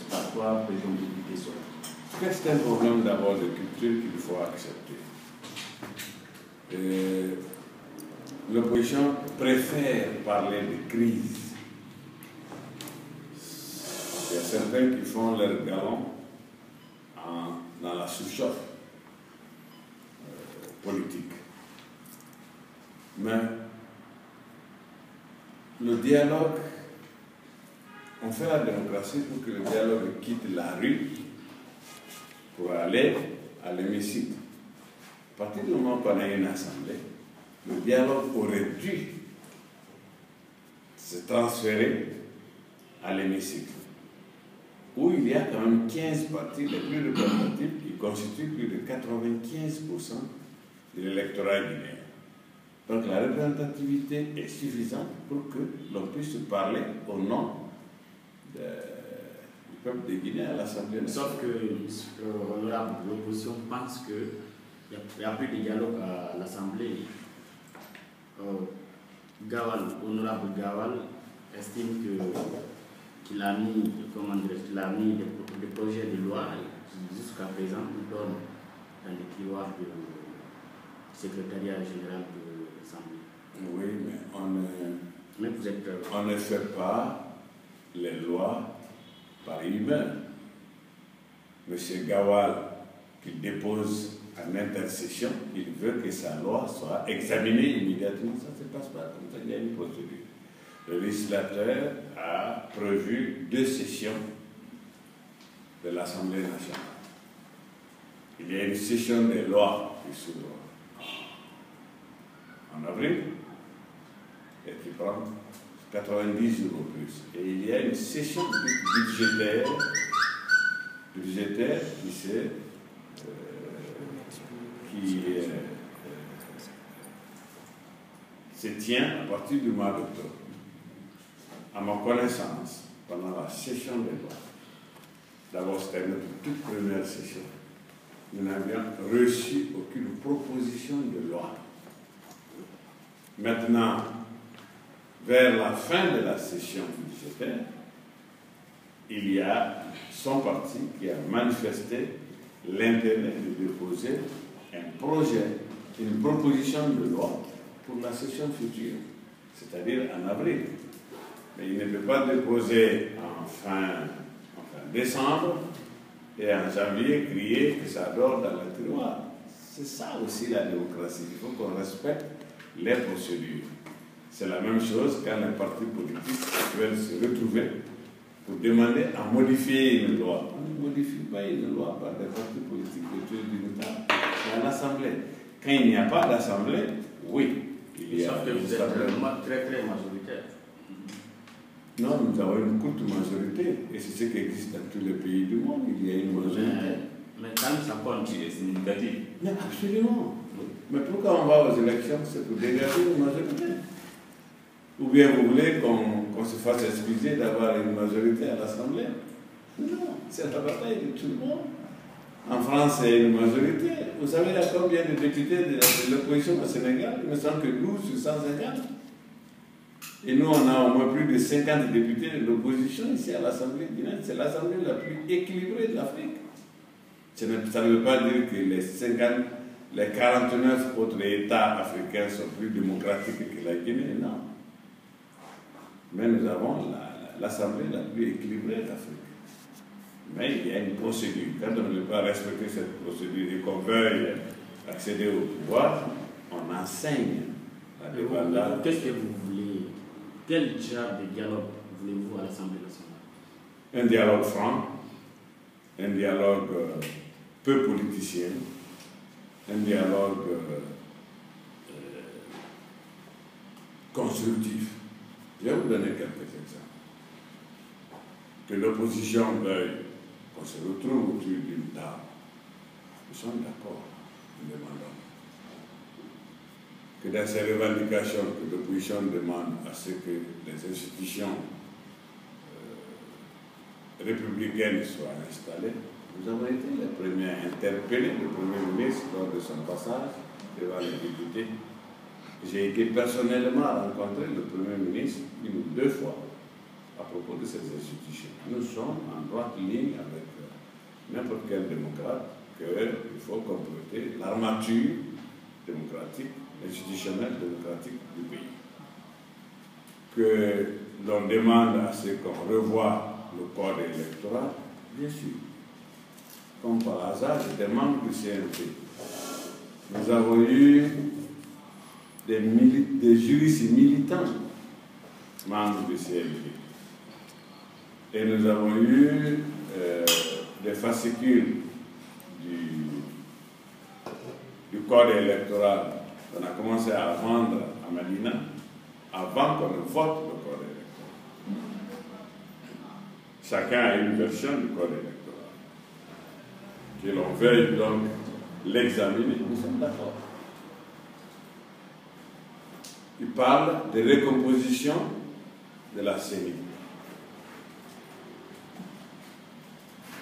Passoir, président député Sola. C'est un problème d'abord de culture qu'il faut accepter. L'opposition préfère parler de crise. Il y a certains qui font leur galon dans la sous-chauffe politique. Mais le dialogue, on fait la démocratie pour que le dialogue quitte la rue pour aller à l'hémicycle. À partir du moment qu'on a une assemblée, le dialogue aurait dû se transférer à l'hémicycle, où il y a quand même 15 partis les plus représentatifs qui constituent plus de 95% de l'électorat guinéen. Donc la représentativité est suffisante pour que l'on puisse parler au nom du peuple de Guinée à l'Assemblée nationale. Sauf que l'opposition pense qu'il n'y a plus de dialogue à l'Assemblée. Honorable Gawal estime qu'il a mis des projets de loi qui jusqu'à présent nous donnent dans les tiroirs du secrétariat général de l'Assemblée. Oui, mais on ne fait pas les lois par humeur. Monsieur Gawal, qui dépose en intercession, il veut que sa loi soit examinée immédiatement. Ça ne se passe pas comme ça, il y a une procédure. Le législateur a prévu 2 sessions de l'Assemblée nationale. Il y a une session des lois qui s'ouvre en avril et qui prend 90 jours au plus. Et il y a une session budgétaire qui se tient à partir du mois d'octobre. À ma connaissance, pendant la session des lois, d'abord c'était notre toute première session, nous n'avions reçu aucune proposition de loi. Maintenant, vers la fin de la session budgétaire, il y a son parti qui a manifesté l'intérêt de déposer un projet, une proposition de loi pour la session future, c'est-à-dire en avril. Mais il ne peut pas déposer en fin décembre et en janvier crier que ça dort dans le tiroir. C'est ça aussi la démocratie. Il faut qu'on respecte les procédures. C'est la même chose quand les partis politiques veulent se retrouver pour demander à modifier une loi. On ne modifie pas une loi par des partis politiques autour d'une table. C'est à l'Assemblée. Quand il n'y a pas d'Assemblée, oui, il y a sauf que vous êtes très très majoritaire. Non, nous avons une courte majorité. Et c'est ce qui existe dans tous les pays du monde. Il y a une majorité. Mais quand ça compte, c'est significatif. Mais absolument. Mais pourquoi on va aux élections? C'est pour dégager une majorité. Ou bien vous voulez qu'on se fasse excuser d'avoir une majorité à l'Assemblée? Non, c'est la bataille de tout le monde. En France, c'est une majorité. Vous savez, il y a combien de députés de l'opposition au Sénégal? Il me semble que 12 sur 150. Et nous, on a au moins plus de 50 députés de l'opposition ici à l'Assemblée guinéenne. C'est l'Assemblée la plus équilibrée de l'Afrique. Ça ne veut pas dire que les 49 autres États africains sont plus démocratiques que la Guinée, non. Mais nous avons l'Assemblée la plus équilibrée d'Afrique. Mais il y a une procédure. Quand on ne veut pas respecter cette procédure et qu'on veuille accéder au pouvoir, on enseigne la dépendance. Qu'est-ce que vous voulez? Quel genre de dialogue voulez-vous à l'Assemblée nationale? Un dialogue franc, un dialogue peu politicien, un dialogue constructif. Je vais vous donner quelques exemples. Que l'opposition veuille qu'on se retrouve autour d'une table. Nous sommes d'accord, nous demandons. Que dans ces revendications, que l'opposition demande à ce que les institutions républicaines soient installées, nous avons été les premiers à interpeller le Premier ministre lors de son passage devant les députés. J'ai été personnellement rencontrer le Premier ministre 1 ou 2 fois à propos de ces institutions. Nous sommes en droite ligne avec n'importe quel démocrate qu'il faut compléter l'armature démocratique, institutionnelle démocratique du pays. Que l'on demande à ce qu'on revoie le code électoral, bien sûr. Comme par hasard, j'étais membre du CNT. Nous avons eu des juristes militants membres du CNT. Et nous avons eu des fascicules du code électoral qu'on a commencé à vendre à Medina avant qu'on ne vote le code électoral. Chacun a une version du code électoral. Que l'on veuille donc l'examiner, nous sommes d'accord. Il parle de recomposition de la CENI.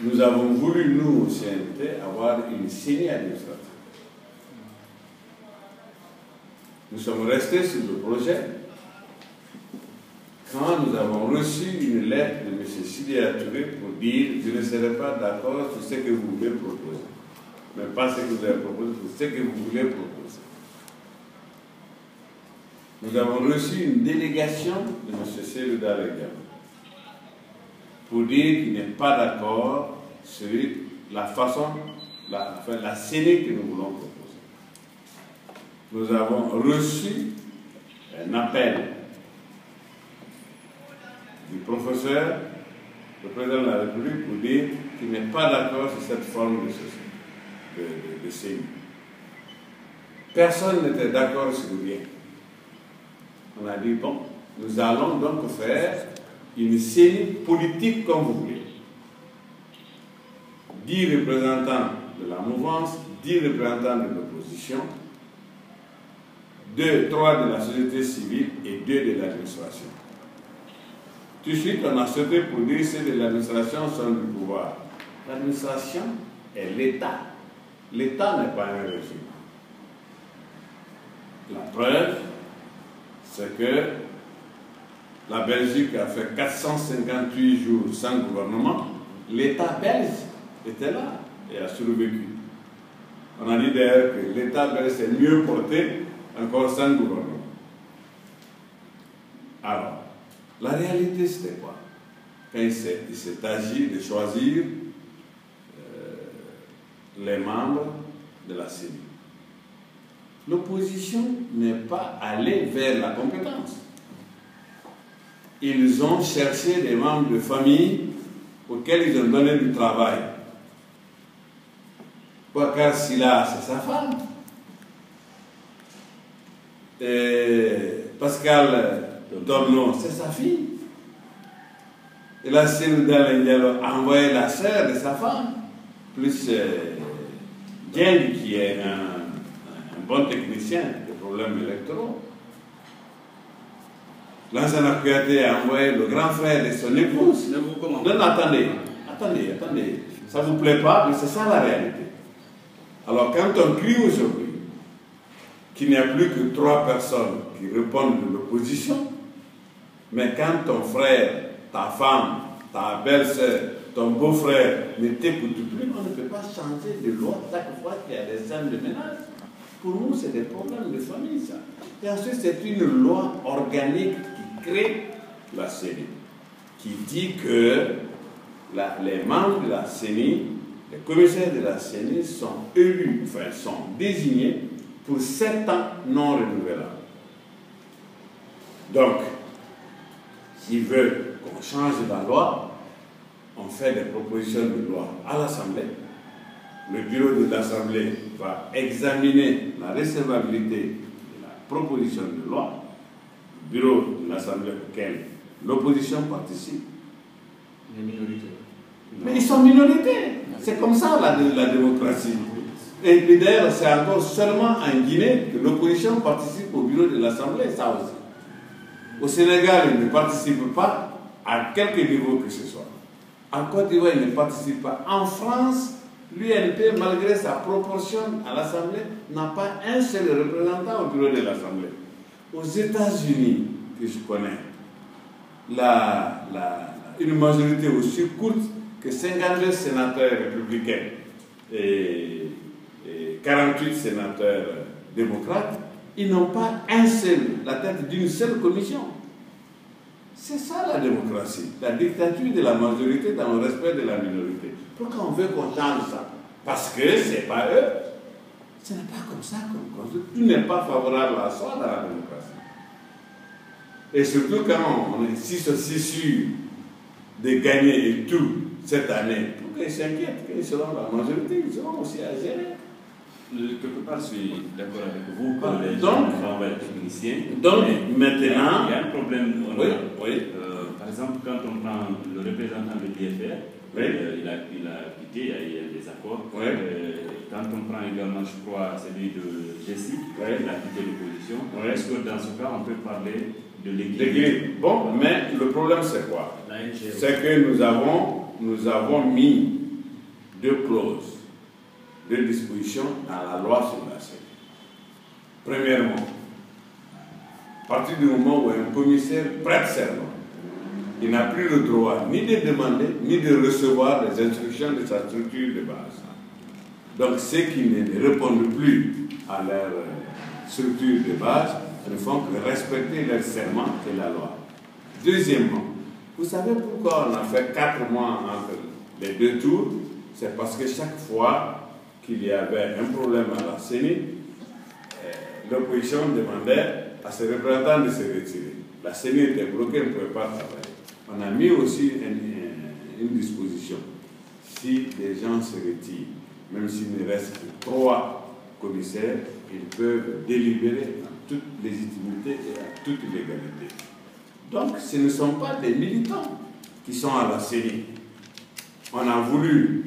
Nous avons voulu, nous, au CNT, avoir une CENI administrative. Nous sommes restés sur le projet quand nous avons reçu une lettre de M. Sidya Touré pour dire « Je ne serai pas d'accord sur ce que vous voulez proposer. » Mais pas ce que vous avez proposé, sur ce que vous voulez proposer. Nous avons reçu une délégation de M. Selouda Leguem pour dire qu'il n'est pas d'accord sur la façon, la CENI que nous voulons proposer. Nous avons reçu un appel du professeur, le président de la République, pour dire qu'il n'est pas d'accord sur cette forme de CENI. Personne n'était d'accord sur rien. On a dit, bon, nous allons donc faire une CENI politique comme vous voulez. 10 représentants de la mouvance, 10 représentants de l'opposition, 3 de la société civile et 2 de l'administration. Tout de suite, on a sauté pour dire que ceux de l'administration sont du pouvoir. L'administration est l'État. L'État n'est pas un régime. La preuve, c'est que la Belgique a fait 458 jours sans gouvernement. L'État belge était là et a survécu. On a dit d'ailleurs que l'État belge s'est mieux porté encore sans gouvernement. Alors, la réalité c'était quoi? Quand il s'est agi de choisir les membres de la CENI. L'opposition n'est pas allée vers la compétence. Ils ont cherché des membres de famille auxquels ils ont donné du travail. Boubacar Silla, c'est sa femme. Et Pascal Domnon, c'est sa fille. Et la Selouda Leguem a envoyé la sœur de sa femme, plus Dieng, qui est un bon technicien des problèmes électoraux. Lansana Kouyaté a envoyé le grand frère de son épouse. Non, attendez. Ça ne vous plaît pas, mais c'est ça la réalité. Alors, quand on crie aujourd'hui qu'il n'y a plus que 3 personnes qui répondent de l'opposition, mais quand ton frère, ta femme, ta belle-sœur, ton beau-frère ne t'écoutent plus, on ne peut pas changer de loi chaque fois qu'il y a des scènes de ménage. Pour nous, c'est des problèmes de famille, ça. Et ensuite, c'est une loi organique qui crée la CENI, qui dit que les membres de la CENI, les commissaires de la CENI sont élus, enfin, sont désignés pour 7 ans non renouvelables. Donc, s'ils veulent qu'on change la loi, on fait des propositions de loi à l'Assemblée. Le bureau de l'Assemblée va examiner la recevabilité de la proposition de loi. Le bureau de l'Assemblée auquel l'opposition participe. Les minorités. Mais ils sont minorités. C'est comme ça la démocratie. Et d'ailleurs, c'est encore seulement en Guinée que l'opposition participe au bureau de l'Assemblée, ça aussi. Au Sénégal, ils ne participent pas à quelque niveau que ce soit. En Côte d'Ivoire, ils ne participent pas. En France, l'UNP, malgré sa proportion à l'Assemblée, n'a pas un seul représentant au bureau de l'Assemblée. Aux États-Unis, que je connais, une majorité aussi courte que 52 sénateurs républicains et 48 sénateurs démocrates, ils n'ont pas la tête d'une seule commission. C'est ça la démocratie, la dictature de la majorité dans le respect de la minorité. Pourquoi on veut qu'on change ça? Parce que ce n'est pas eux. Ce n'est pas comme ça qu'on construit. Tout n'est pas favorable à ça dans la démocratie. Et surtout quand on est aussi sûr de gagner et tout cette année, pourquoi ils s'inquiètent qu'ils seront la majorité, ils seront aussi à gérer. Quelque part, je suis d'accord avec vous que les gens travaillent techniciens. Donc, maintenant... Il y a un problème. Oui. Par exemple, quand on prend le représentant de l'IFR, il a quitté, il y a des accords. Oui. Quand on prend également, je crois, celui de Jessie, il a quitté l'opposition. Oui. Est-ce que dans ce cas, on peut parler de l'équilibre? Bon, mais le problème, c'est quoi? C'est que nous avons mis deux clauses, deux dispositions dans la loi sur la CENI. Premièrement, à partir du moment où un commissaire prête serment, il n'a plus le droit ni de demander, ni de recevoir les instructions de sa structure de base. Donc ceux qui ne répondent plus à leur structure de base ne font que respecter leur serment et la loi. Deuxièmement, vous savez pourquoi on a fait 4 mois entre les deux tours? C'est parce que chaque fois qu'il y avait un problème à la CENI, l'opposition demandait à ses représentants de se retirer. La CENI était bloquée, elle ne pouvait pas travailler. On a mis aussi une disposition. Si les gens se retirent, même s'il ne reste que 3 commissaires, ils peuvent délibérer en toute légitimité et à toute légalité. Donc, ce ne sont pas des militants qui sont à la CENI. On a voulu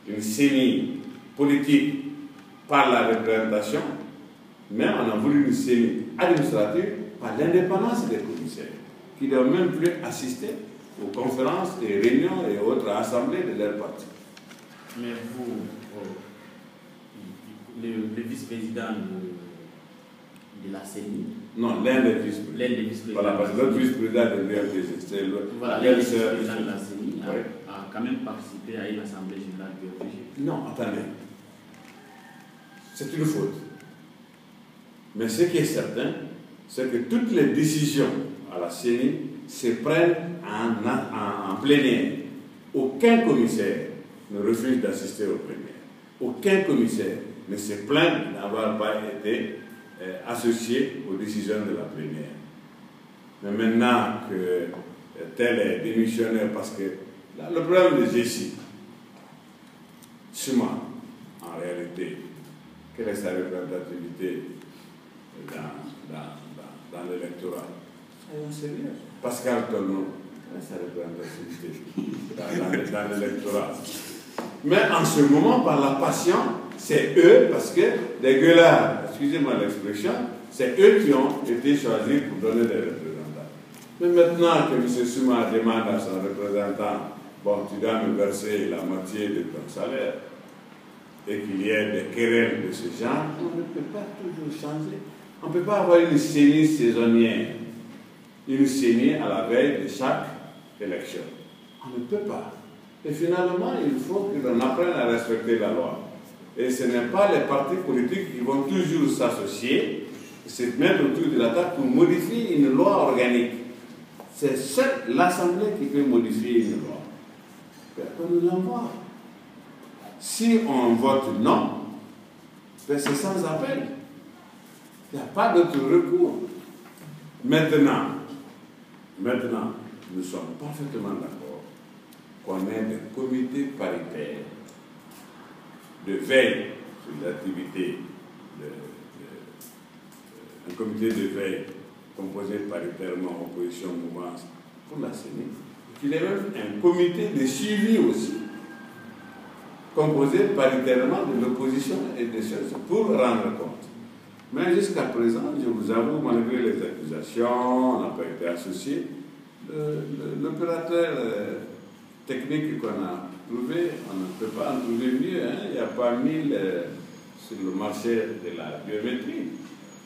une CENI politique par la représentation, mais on a voulu une CENI administrative par l'indépendance des commissaires, qui ne doivent même plus assister aux conférences et réunions et autres assemblées de leur parti. Mais vous, le vice-président de la CENI. Non, l'un des vice-présidents. Voilà, parce que l'autre vice-président de l'URPG, c'est le. Voilà, l'un des vice-présidents de la CENI a quand même participé à une assemblée générale du URPG. Non, attendez. C'est une faute. Mais ce qui est certain, c'est que toutes les décisions à la CENI se prennent en plénière. Aucun commissaire ne refuse d'assister au plénière. Aucun commissaire ne se plaint d'avoir pas été associé aux décisions de la plénière. Mais maintenant que tel est démissionnaire, parce que le problème de Jessie, Suma, en réalité, quelle est sa représentativité dans l'électorat? Soyons sérieux. Pascal Tolno, quelle est sa représentativité dans l'électorat? Mais en ce moment, par la passion, c'est eux, parce que les gueulards, excusez-moi l'expression, c'est eux qui ont été choisis pour donner des représentants. Mais maintenant que M. Suma demande à son représentant, bon, tu dois me verser la moitié de ton salaire, et qu'il y ait des querelles de ce genre, on ne peut pas toujours changer. On ne peut pas avoir une CENI saisonnière, une CENI à la veille de chaque élection. On ne peut pas. Et finalement, il faut qu'on apprenne à respecter la loi. Et ce n'est pas les partis politiques qui vont toujours s'associer, se mettre autour de la table pour modifier une loi organique. C'est seule l'Assemblée qui peut modifier une loi. On nous l'envoie. Si on vote non, c'est sans appel. Il n'y a pas d'autre recours. Maintenant, nous sommes parfaitement d'accord qu'on ait des comités paritaires de veille sur l'activité, un comité de veille composé paritairement opposition, mouvance pour la CENI, qu'il y ait même un comité de suivi aussi, composé paritairement de l'opposition et des choses pour rendre compte. Mais jusqu'à présent, je vous avoue, malgré les accusations, on n'a pas été associé. L'opérateur technique qu'on a trouvé, on ne peut pas en trouver mieux. Il n'y a pas 1000 sur le marché de la biométrie.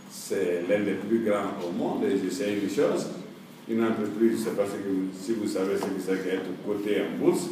C'est l'un des plus grands au monde et je sais une chose, une entreprise, c'est parce que si vous savez ce que c'est qu'être coté en bourse,